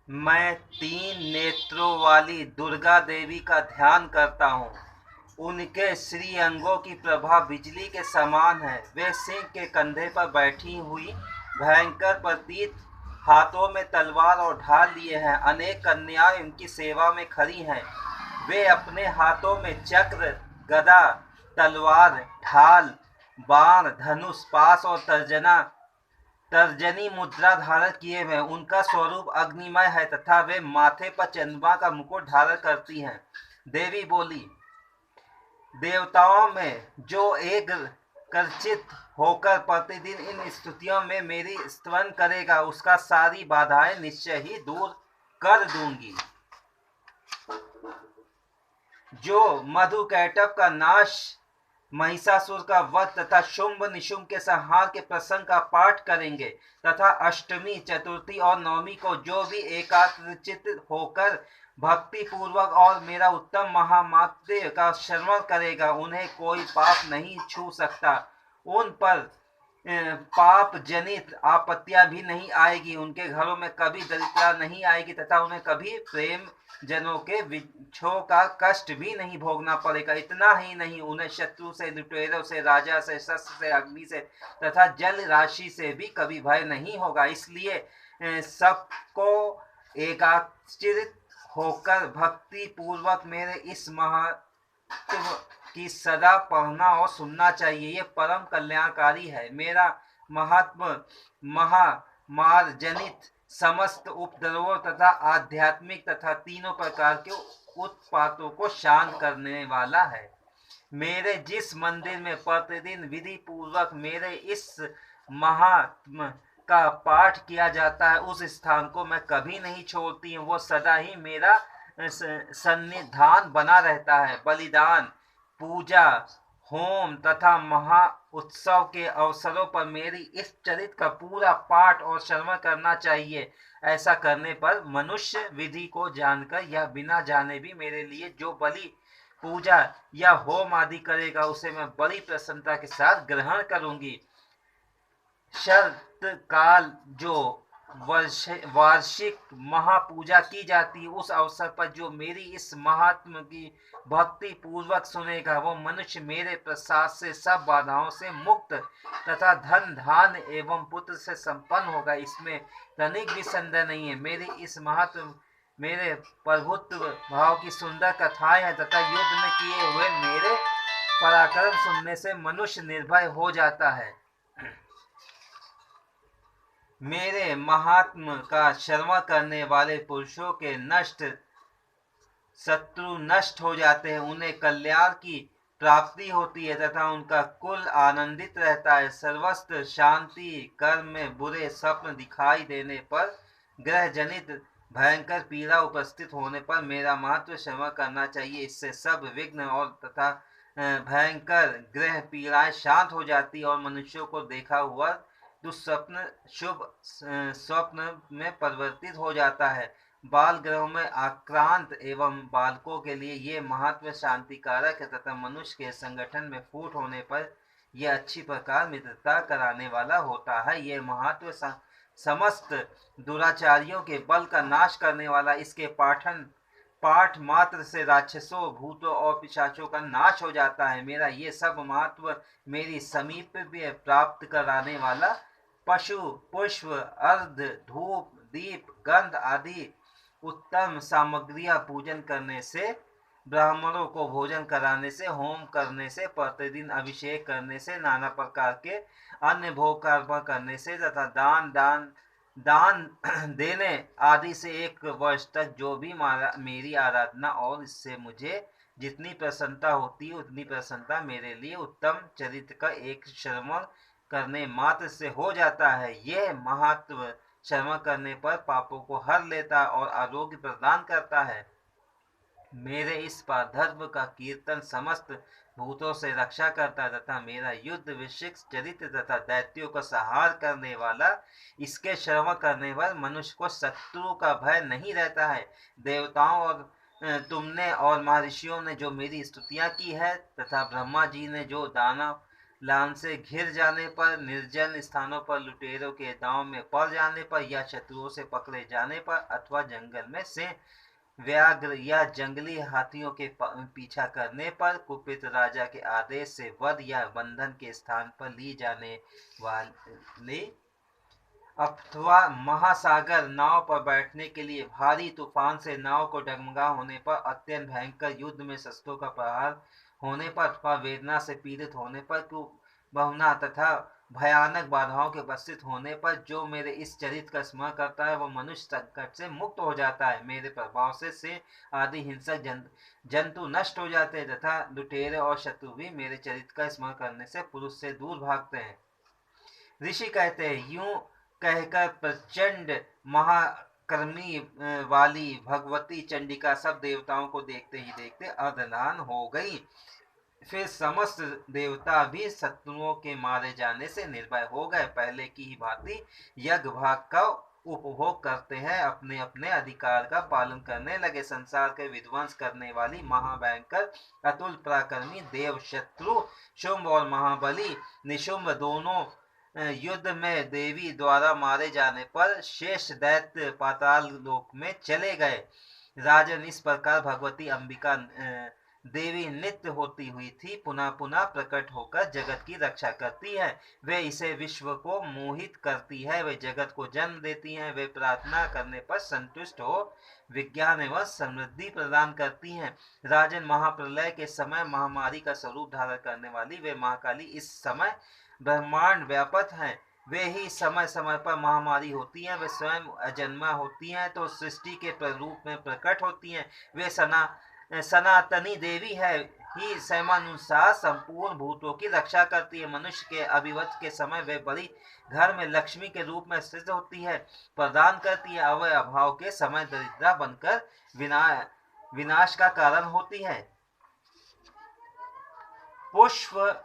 मैं 3 नेत्रों वाली दुर्गा देवी का ध्यान करता हूँ। उनके श्रीअंगों की प्रभा बिजली के समान है। वे सिंह के कंधे पर बैठी हुई भयंकर प्रतीत, हाथों में तलवार और ढाल लिए हैं। अनेक कन्याएं उनकी सेवा में खड़ी हैं। वे अपने हाथों में चक्र, गदा, तलवार, ढाल, बाण, धनुष, पाश और तर्जनी मुद्रा धारण किए हुए। उनका स्वरूप अग्निमय है तथा वे माथे पर चंद्रमा का मुकुट धारण करती हैं। देवी बोली, देवताओं में जो एक कर्चित होकर प्रतिदिन इन स्तुतियों में मेरी स्तवन करेगा, उसका सारी बाधाएं निश्चय ही दूर कर दूंगी। जो मधुकैटभ का नाश, महिषासुर का वध तथा शुंभ निशुंभ के संहार के प्रसंग का पाठ करेंगे तथा अष्टमी, चतुर्थी और नवमी को जो भी एकाग्रचित होकर भक्ति पूर्वक और मेरा उत्तम महामात्म्य का श्रवण करेगा, उन्हें कोई पाप नहीं छू सकता। उन पर पाप जनित आपत्तियां भी नहीं आएगी। उनके घरों में कभी दरिद्रता नहीं आएगी तथा उन्हें कभी प्रेम जनों के विछोह का कष्ट भी नहीं भोगना पड़ेगा। इतना ही नहीं, उन्हें शत्रु से, लुटेरों से, राजा से, शस्त्र से, अग्नि से तथा जल राशि से भी कभी भय नहीं होगा। इसलिए सबको एकाग्रचित होकर भक्ति पूर्वक मेरे इस महत्व की सदा पढ़ना और सुनना चाहिए। ये परम कल्याणकारी है। मेरा महात्म महामार जनित समस्त उपद्रवों तथा आध्यात्मिक तथा तीनों प्रकार के उत्पातों को शांत करने वाला है। मेरे जिस मंदिर में प्रतिदिन विधि पूर्वक मेरे इस महात्म का पाठ किया जाता है, उस स्थान को मैं कभी नहीं छोड़ती हूँ। वो सदा ही मेरा सन्निधान बना रहता है। बलिदान, पूजा, होम तथा महा उत्सव के अवसरों पर मेरी इस चरित्र का पूरा पाठ और श्रवण करना चाहिए। ऐसा करने पर मनुष्य विधि को जानकर या बिना जाने भी मेरे लिए जो बलि, पूजा या होम आदि करेगा, उसे मैं बड़ी प्रसन्नता के साथ ग्रहण करूंगी। शरत काल जो वार्षिक महापूजा की जाती है, उस अवसर पर जो मेरी इस महात्म की भक्ति पूर्वक सुनेगा, वो मनुष्य मेरे प्रसाद से सब बाधाओं से मुक्त तथा धन धान एवं पुत्र से संपन्न होगा। इसमें तनिक भी संदेह नहीं है। मेरी इस महत्व, मेरे प्रभुत्व भाव की सुंदर कथाएं हैं तथा युद्ध में किए हुए मेरे पराक्रम सुनने से मनुष्य निर्भय हो जाता है। मेरे महात्म का श्रवण करने वाले पुरुषों के शत्रु नष्ट हो जाते हैं। उन्हें कल्याण की प्राप्ति होती है तथा उनका कुल आनंदित रहता है। सर्वस्त्र शांति। कर्म में बुरे स्वप्न दिखाई देने पर, ग्रह जनित भयंकर पीड़ा उपस्थित होने पर मेरा महत्व श्रवण करना चाहिए। इससे सब विघ्न और तथा भयंकर ग्रह पीड़ाएं शांत हो जाती और मनुष्यों को देखा हुआ दुस्वप्न शुभ स्वप्न में परिवर्तित हो जाता है। बाल ग्रहों में आक्रांत एवं बालकों के लिए ये महत्व शांतिकारक है तथा मनुष्य के संगठन में फूट होने पर यह अच्छी प्रकार मित्रता कराने वाला होता है। ये महत्व समस्त दुराचारियों के बल का नाश करने वाला। इसके पाठ मात्र से राक्षसों, भूतों और पिशाचों का नाश हो जाता है। मेरा ये सब महत्व मेरी समीप भी प्राप्त कराने वाला पशु, पुष्प, अर्ध, धूप, दीप, गंध आदि उत्तम सामग्रियां पूजन करने से, ब्राह्मणों को भोजन कराने से, होम करने से, प्रतिदिन अभिषेक करने से, नाना प्रकार के अन्य भोग कर्म करने से तथा दान देने आदि से 1 वर्ष तक जो भी मेरी आराधना और इससे मुझे जितनी प्रसन्नता होती है, उतनी प्रसन्नता मेरे लिए उत्तम चरित्र का एक श्रवण करने मात्र से हो जाता है। यह महत्व श्रवण करने पर पापों को हर लेता और आरोग्य प्रदान करता है। मेरे इस धर्म का कीर्तन समस्त भूतों से रक्षा करता तथा मेरा युद्ध विशिष्ट चरित्र तथा दैत्यों का संहार करने वाला। इसके श्रवण करने पर मनुष्य को शत्रु का भय नहीं रहता है। देवताओं और तुमने और महर्षियों ने जो मेरी स्तुतियां की है तथा ब्रह्मा जी ने जो दानव लान से घिर जाने पर, निर्जन स्थानों पर लुटेरों के दांव में पड़ जाने पर, या शत्रुओं से पकड़े जाने पर, अथवा जंगल में से व्याघ्र या जंगली हाथियों के पीछा करने पर, कुपित राजा के आदेश से वध या बंधन के स्थान पर ली जाने वाली, अथवा महासागर नाव पर बैठने के लिए भारी तूफान से नाव को डगमगा होने पर, अत्यंत भयंकर युद्ध में शस्त्रों का प्रहार होने पर, अथवा वेदना से पीड़ित होने पर, बहुना तथा भयानक बाधाओं के उपस्थित होने पर, जो मेरे इस चरित्र का स्मरण करता है वह मनुष्य संकट से मुक्त हो जाता है। मेरे प्रभाव से आदि हिंसक जंतु नष्ट हो जाते हैं तथा लुटेरे और शत्रु भी मेरे चरित्र का स्मरण करने से पुरुष से दूर भागते हैं। ऋषि कहते हैं, यूं कहकर प्रचंड महाकर्मी वाली भगवती चंडिका सब देवताओं को देखते ही देखते अर्धनान हो गई। फिर समस्त देवता भी शत्रुओं के मारे जाने से निर्भय हो गए। पहले की ही भांति यज्ञ भाग का उपभोग करते हैं, अपने अपने अधिकार का पालन करने लगे। संसार के विध्वंस करने वाली महाभयंकर अतुल पराक्रमी देव शत्रु शुंभ और महाबली निशुंभ दोनों युद्ध में देवी द्वारा मारे जाने पर शेष दैत्य पाताल लोक में चले गए। राजन, इस प्रकार भगवती अंबिका देवी नित्य होती हुई थी पुनः पुनः प्रकट होकर जगत की रक्षा करती है। वे इसे विश्व को मोहित करती है, वे जगत को जन्म देती हैं, वे प्रार्थना करने पर संतुष्ट हो विज्ञान एवं समृद्धि प्रदान करती हैं। राजन, महाप्रलय के समय महामारी का स्वरूप धारण करने वाली वे महाकाली इस समय ब्रह्मांड व्यापक हैं। वे ही समय समय पर महामारी होती हैं, वे स्वयं अजन्मा होती हैं तो सृष्टि के रूप में प्रकट होती हैं। वे सनातनी देवी है ही समानुसार संपूर्ण भूतों की रक्षा करती है। मनुष्य के अभिवत के समय वे बड़ी घर में लक्ष्मी के रूप में स्थित होती है, प्रदान करती है। अवय अभाव के समय दरिद्रा बनकर विनाश का कारण होती है। पुष्प,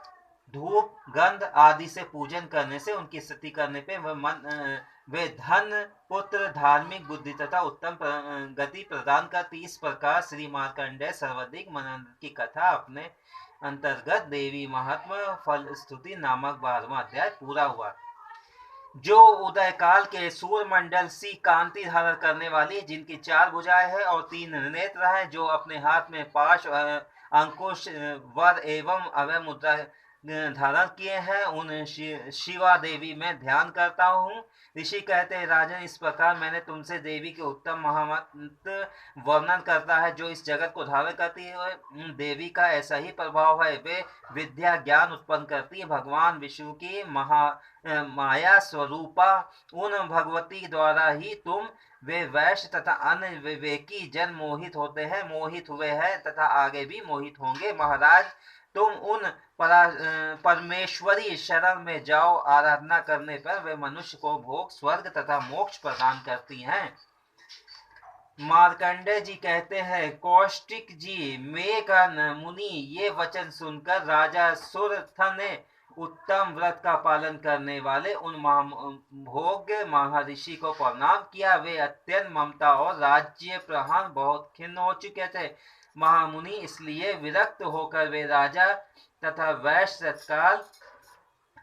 धूप, गंध आदि से पूजन करने से, उनकी स्तुति करने पे वे धन, पुत्र, धार्मिक बुद्धि तथा उत्तम गति प्रदान करती। इस प्रकार श्री मार्कंडेय सर्वाधिक मनन की कथा अपने अंतर्गत देवी महात्मा फल स्तुति नामक 12वां अध्याय पूरा हुआ। जो उदय काल के सूर्य मंडल सी कांति धारण करने वाली, जिनकी 4 भुजाएं हैं और 3 नेत्र हैं, जो अपने हाथ में पाश, अंकुश, वर एवं अभय मुद्रा धारण किए हैं, उन शिवा देवी में ध्यान करता हूँ। ऋषि कहते हैं, राजन, इस प्रकार मैंने तुमसे देवी के उत्तम महामंत्र वर्णन करता है जो इस जगत को धारण करती है। देवी का ऐसा ही प्रभाव है, वे विद्या ज्ञान उत्पन्न करती है। भगवान विष्णु की माया स्वरूपा उन भगवती द्वारा ही तुम वे वैश्य तथा अन्य विवेकी जन मोहित होते हैं, मोहित हुए हैं तथा आगे भी मोहित होंगे। महाराज, तुम उन परमेश्वरी शरण में जाओ, आराधना करने पर वे मनुष्य को भोग, स्वर्ग तथा मोक्ष प्रदान करती हैं। मार्कंडेय जी कहते हैं, कौशिक जी, मेघन मुनि ये वचन सुनकर राजा सुरथ ने उत्तम व्रत का पालन करने वाले उन महाभोग्य महर्षि को प्रणाम किया। वे अत्यंत ममता और राज्य प्रहान बहुत खिन्न हो चुके थे। महामुनि इसलिए विरक्त होकर वे राजा तथा वैश्य तत्काल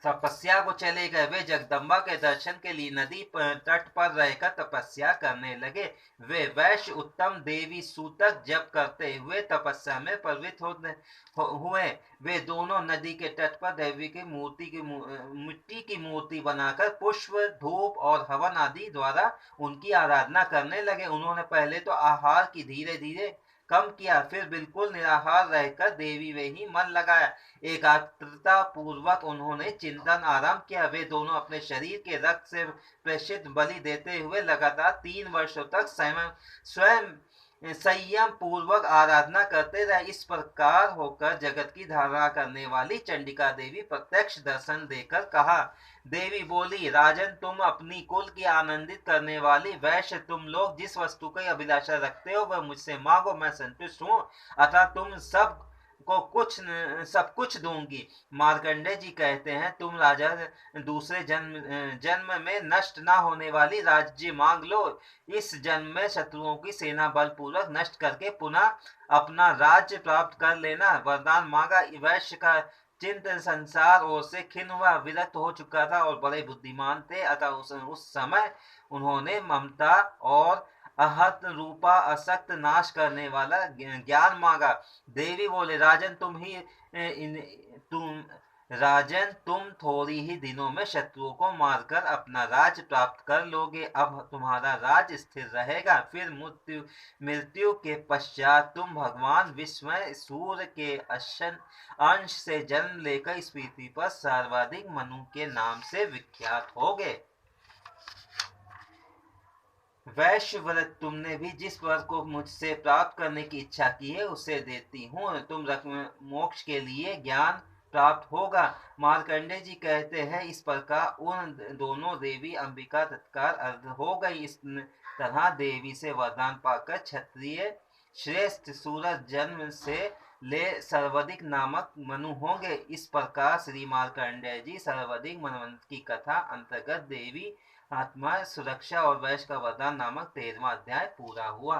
तपस्या को चले गए। वे जगदम्बा के दर्शन के लिए नदी तट पर रहकर तपस्या करने लगे। वे वैश्य उत्तम देवी सूतक जप करते हुए तपस्या में प्रवृत्त हुए। वे दोनों नदी के तट पर देवी की मिट्टी की मूर्ति बनाकर पुष्प, धूप और हवन आदि द्वारा उनकी आराधना करने लगे। उन्होंने पहले तो आहार की धीरे धीरे कम किया, फिर बिल्कुल निराहार रहकर देवी में ही मन लगाया। एकाग्रता पूर्वक उन्होंने चिंतन आरंभ किया। वे दोनों अपने शरीर के रक्त से प्रेषित बलि देते हुए लगातार 3 वर्षों तक स्वयं संयम पूर्वक आराधना करते रहे। इस प्रकार होकर जगत की धारणा करने वाली चंडिका देवी प्रत्यक्ष दर्शन देकर कहा। देवी बोली, राजन, तुम अपनी कुल की आनंदित करने वाली वैश्य, तुम लोग जिस वस्तु की अभिलाषा रखते हो वह मुझसे मांगो, मैं संतुष्ट हूँ, अतः तुम सब कुछ दूंगी। मार्कंडेय जी कहते हैं, तुम राजा दूसरे जन्म में नष्ट न होने वाली राज्य मांग लो। इस जन्म में शत्रुओं की सेना बलपूर्वक नष्ट करके पुनः अपना राज्य प्राप्त कर लेना। वरदान मांगा। वैश्य का चिंत संसार ओर से खिन्न हुआ, विरक्त हो चुका था और बड़े बुद्धिमान थे। अतः उस समय उन्होंने ममता और अहत रूपा असक्त नाश करने वाला ज्ञान मांगा। देवी बोले, राजन तुम थोड़ी ही दिनों में शत्रुओं को मारकर अपना राज प्राप्त कर लोगे। अब तुम्हारा राज स्थिर रहेगा। फिर मृत्यु मृत्यु के पश्चात तुम भगवान विष्णु सूर्य के अंश से जन्म लेकर इस पृथ्वी पर सर्वाधिक मनु के नाम से विख्यात होगे। वैश्य व्रत, तुमने भी जिस वर को मुझसे प्राप्त करने की इच्छा की है उसे देती हूँ। तुम मोक्ष के लिए ज्ञान प्राप्त होगा। मार्कंडे जी कहते हैं, इस प्रकार उन दोनों देवी अंबिका तत्काल अर्ध हो गई। इस तरह देवी से वरदान पाकर क्षत्रिय श्रेष्ठ सूरज जन्म से ले सर्वाधिक नामक मनु होंगे। इस प्रकार श्री मार्कंडेय जी सर्वाधिक मनवंत की कथा अंतर्गत देवी आत्मा सुरक्षा और वैश्य का वरदान नामक 13वां अध्याय पूरा हुआ।